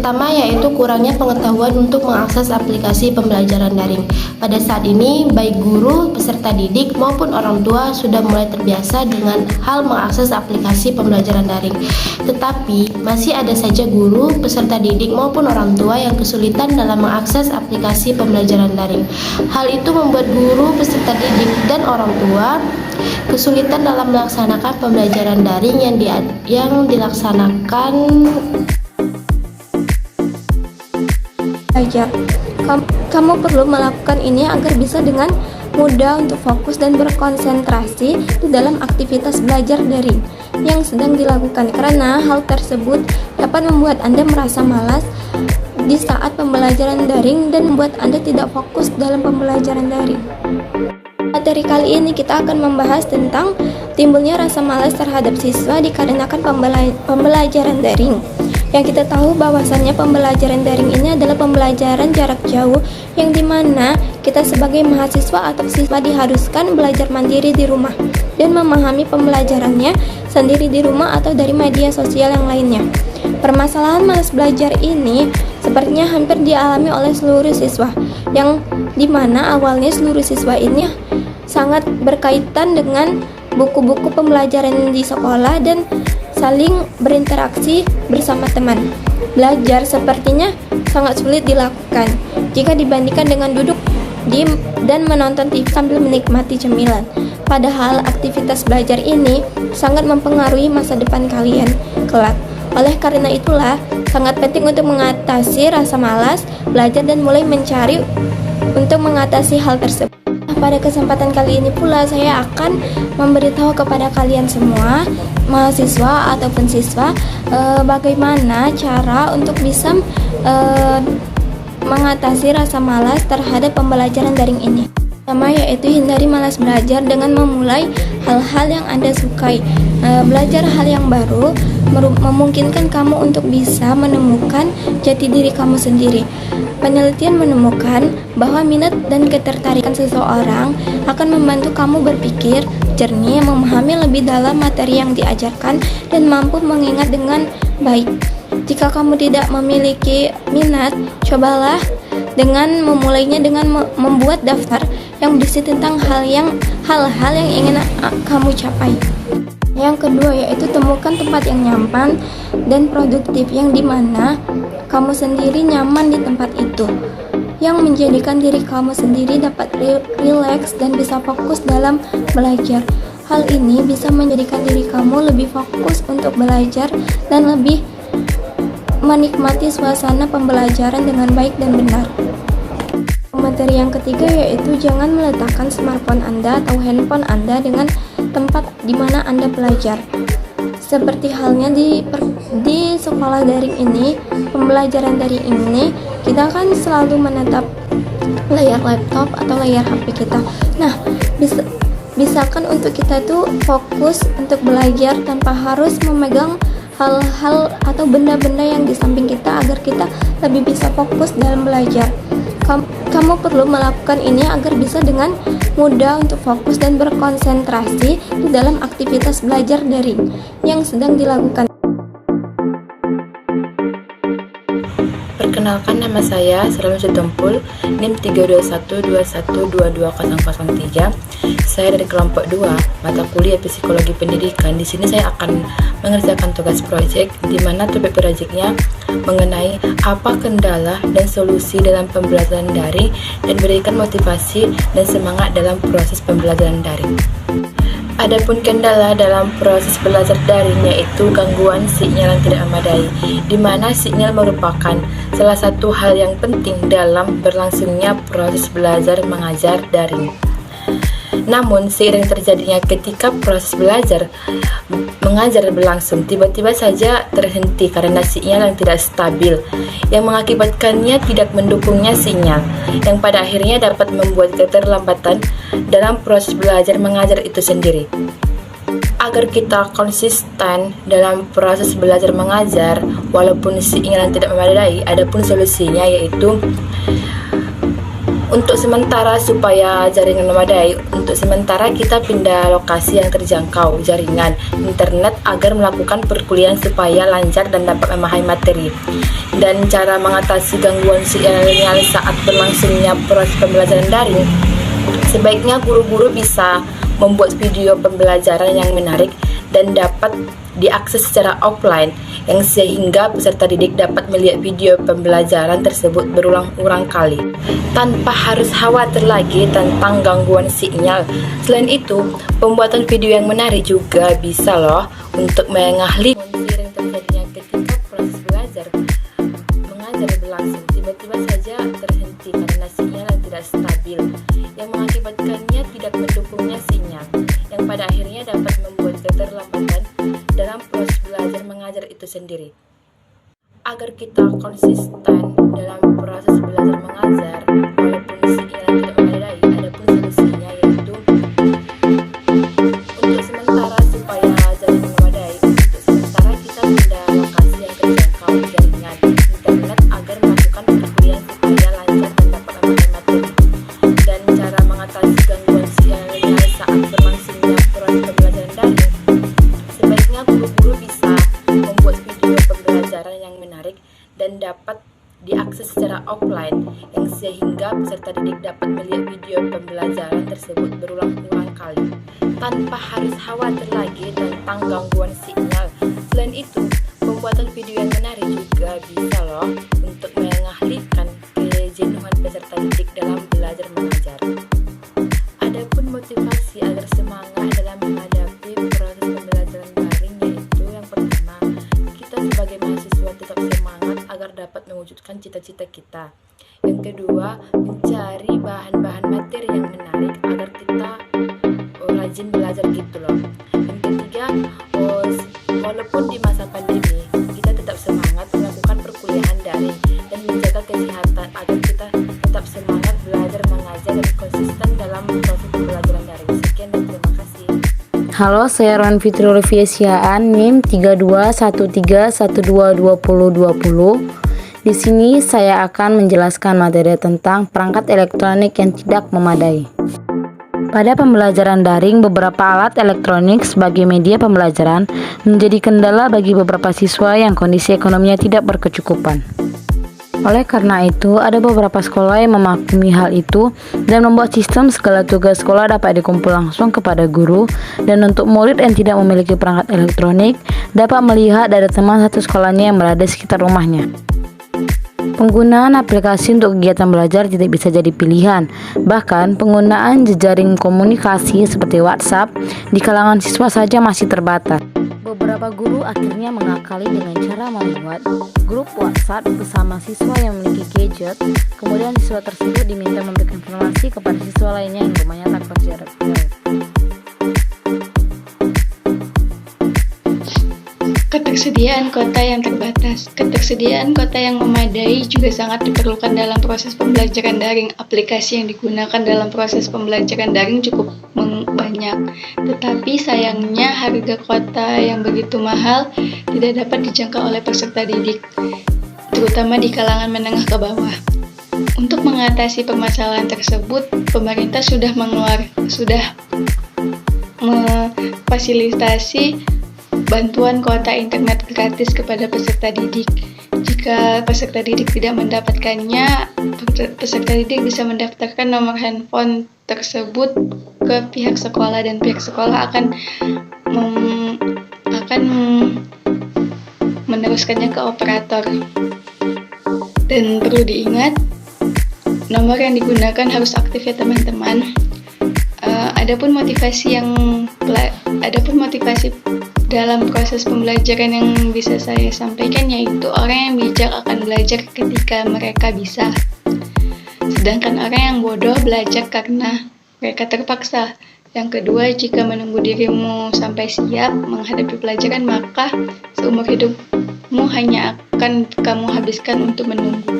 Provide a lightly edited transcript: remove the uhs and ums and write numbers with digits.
Pertama yaitu kurangnya pengetahuan untuk mengakses aplikasi pembelajaran daring. Pada saat ini, baik guru, peserta didik maupun orang tua sudah mulai terbiasa dengan hal mengakses aplikasi pembelajaran daring. Tetapi, masih ada saja guru, peserta didik maupun orang tua yang kesulitan dalam mengakses aplikasi pembelajaran daring. Hal itu membuat guru, peserta didik, dan orang tua kesulitan dalam melaksanakan pembelajaran daring yang dilaksanakan belajar. Kamu perlu melakukan ini agar bisa dengan mudah untuk fokus dan berkonsentrasi di dalam aktivitas belajar daring yang sedang dilakukan, karena hal tersebut dapat membuat Anda merasa malas di saat pembelajaran daring dan membuat Anda tidak fokus dalam pembelajaran daring. Materi kali ini kita akan membahas tentang timbulnya rasa malas terhadap siswa dikarenakan pembelajaran daring. Yang kita tahu bahwasannya pembelajaran daring ini adalah pembelajaran jarak jauh yang dimana kita sebagai mahasiswa atau siswa diharuskan belajar mandiri di rumah dan memahami pembelajarannya sendiri di rumah atau dari media sosial yang lainnya. Permasalahan malas belajar ini sepertinya hampir dialami oleh seluruh siswa, yang dimana awalnya seluruh siswa ini sangat berkaitan dengan buku-buku pembelajaran di sekolah dan saling berinteraksi bersama teman. Belajar sepertinya sangat sulit dilakukan jika dibandingkan dengan duduk diam dan menonton TV sambil menikmati cemilan. Padahal aktivitas belajar ini sangat mempengaruhi masa depan kalian kelak. Oleh karena itulah, sangat penting untuk mengatasi rasa malas belajar dan mulai mencari untuk mengatasi hal tersebut. Pada kesempatan kali ini pula saya akan memberitahu kepada kalian semua, mahasiswa ataupun siswa, bagaimana cara untuk bisa mengatasi rasa malas terhadap pembelajaran daring ini. Pertama yaitu hindari malas belajar dengan memulai hal-hal yang Anda sukai. Belajar hal yang baru memungkinkan kamu untuk bisa menemukan jati diri kamu sendiri. Penelitian menemukan bahwa minat dan ketertarikan seseorang akan membantu kamu berpikir jernih, memahami lebih dalam materi yang diajarkan, dan mampu mengingat dengan baik. Jika kamu tidak memiliki minat, cobalah dengan memulainya dengan membuat daftar yang berisi tentang hal-hal yang ingin kamu capai. Yang kedua yaitu temukan tempat yang nyaman dan produktif yang dimana kamu sendiri nyaman di tempat itu, yang menjadikan diri kamu sendiri dapat rileks dan bisa fokus dalam belajar. Hal ini bisa menjadikan diri kamu lebih fokus untuk belajar dan lebih menikmati suasana pembelajaran dengan baik dan benar. Materi yang ketiga yaitu jangan meletakkan smartphone Anda atau handphone Anda dengan tempat di mana Anda belajar. Seperti halnya di sekolah daring ini, pembelajaran daring ini, kita kan selalu menatap layar laptop atau layar HP kita. Nah, bisakan untuk kita tuh fokus untuk belajar tanpa harus memegang hal-hal atau benda-benda yang di samping kita agar kita lebih bisa fokus dalam belajar. Kamu perlu melakukan ini agar bisa dengan mudah untuk fokus dan berkonsentrasi di dalam aktivitas belajar daring yang sedang dilakukan. Perkenalkan, nama saya Selalu Sutempul, NIM 32121220003. Saya dari kelompok 2, mata kuliah Psikologi Pendidikan. Di sini saya akan mengerjakan tugas proyek, di mana topik proyeknya mengenai apa kendala dan solusi dalam pembelajaran daring dan berikan motivasi dan semangat dalam proses pembelajaran daring. Adapun kendala dalam proses belajar daring yaitu gangguan sinyal yang tidak memadai, di mana sinyal merupakan salah satu hal yang penting dalam berlangsungnya proses belajar mengajar daring. Namun, seiring terjadinya ketika proses belajar mengajar berlangsung, tiba-tiba saja terhenti karena sinyal yang tidak stabil, yang mengakibatkannya tidak mendukungnya sinyal, yang pada akhirnya dapat membuat keterlambatan dalam proses belajar mengajar itu sendiri. Agar kita konsisten dalam proses belajar mengajar, walaupun sinyal yang tidak memadai, adapun solusinya yaitu Untuk sementara supaya jaringan memadai, untuk sementara kita pindah lokasi yang terjangkau jaringan internet agar melakukan perkuliahan supaya lancar dan dapat memahami materi. Dan cara mengatasi gangguan sinyal saat berlangsungnya proses pembelajaran daring, sebaiknya guru-guru bisa membuat video pembelajaran yang menarik dan dapat diakses secara offline, yang sehingga peserta didik dapat melihat video pembelajaran tersebut berulang-ulang kali tanpa harus khawatir lagi tentang gangguan sinyal. Selain itu, pembuatan video yang menarik juga bisa loh untuk mengalihkan seiring terjadinya ketika proses belajar mengajar berlangsung tiba-tiba saja terhenti karena sinyal yang tidak stabil, yang mengakibatkannya tidak mendukungnya sinyal, yang pada akhirnya dapat membuat keterlambatan dalam proses belajar mengajar itu sendiri. Agar kita konsisten dalam proses belajar mengajar walaupun sinyal tidak memadai, ada pun solusinya, yaitu untuk sementara supaya jaringan memadai, untuk sementara kita pindah lokasi yang terjangkau jaringan internet agar melakukan perkuliahan supaya lancar dan dapat memahami materi. Dan cara mengatasi gangguan sinyal saat berlangsungnya proses pembelajaran daring, sebaiknya guru-guru bisa membuat video pembelajaran yang menarik dan dapat diakses secara offline, yang sehingga peserta didik dapat melihat video pembelajaran tersebut berulang-ulang kali tanpa harus khawatir lagi tentang gangguan sinyal. Selain itu, pembuatan video yang menarik juga bisa loh untuk mengalihkan kejenuhan peserta didik dalam belajar mengajar. Adapun motivasi agar semangat dalam menghadapi proses pembelajaran daring, yaitu yang pertama, kita sebagai mahasiswa tetap semangat agar dapat mewujudkan cita-cita kita. Yang kedua, mencari bahan-bahan materi yang menarik agar kita rajin belajar gitu loh. Yang ketiga, walaupun di masa pandemi, kita tetap semangat melakukan perkuliahan daring dan menjaga kesehatan agar kita tetap semangat belajar mengajar dan konsisten dalam proses pembelajaran daring. Sekian dan terima kasih. Halo, saya Rowan Fitri Olivia NIM 3213122020. Di sini saya akan menjelaskan materi tentang perangkat elektronik yang tidak memadai. Pada pembelajaran daring, beberapa alat elektronik sebagai media pembelajaran menjadi kendala bagi beberapa siswa yang kondisi ekonominya tidak berkecukupan. Oleh karena itu, ada beberapa sekolah yang memaklumi hal itu dan membuat sistem segala tugas sekolah dapat dikumpul langsung kepada guru, dan untuk murid yang tidak memiliki perangkat elektronik dapat melihat dari teman satu sekolahnya yang berada di sekitar rumahnya. Penggunaan aplikasi untuk kegiatan belajar tidak bisa jadi pilihan. Bahkan, penggunaan jejaring komunikasi seperti WhatsApp di kalangan siswa saja masih terbatas. Beberapa guru akhirnya mengakali dengan cara membuat grup WhatsApp bersama siswa yang memiliki gadget. Kemudian siswa tersebut diminta memberikan informasi kepada siswa lainnya yang rumahnya tak berjarak jauh. Ketersediaan kota yang terbatas. Ketersediaan kota yang memadai juga sangat diperlukan dalam proses pembelajaran daring. Aplikasi yang digunakan dalam proses pembelajaran daring cukup banyak, tetapi sayangnya harga kota yang begitu mahal tidak dapat dijangkau oleh peserta didik, terutama di kalangan menengah ke bawah. Untuk mengatasi permasalahan tersebut, pemerintah sudah memfasilitasi bantuan kuota internet gratis kepada peserta didik. Jika peserta didik tidak mendapatkannya, peserta didik bisa mendaftarkan nomor handphone tersebut ke pihak sekolah, dan pihak sekolah akan meneruskannya ke operator. Dan perlu diingat, nomor yang digunakan harus aktif ya teman-teman. Adapun motivasi dalam proses pembelajaran yang bisa saya sampaikan, yaitu orang yang bijak akan belajar ketika mereka bisa, sedangkan orang yang bodoh belajar karena mereka terpaksa. Yang kedua, jika menunggu dirimu sampai siap menghadapi pelajaran, maka seumur hidupmu hanya akan kamu habiskan untuk menunggu.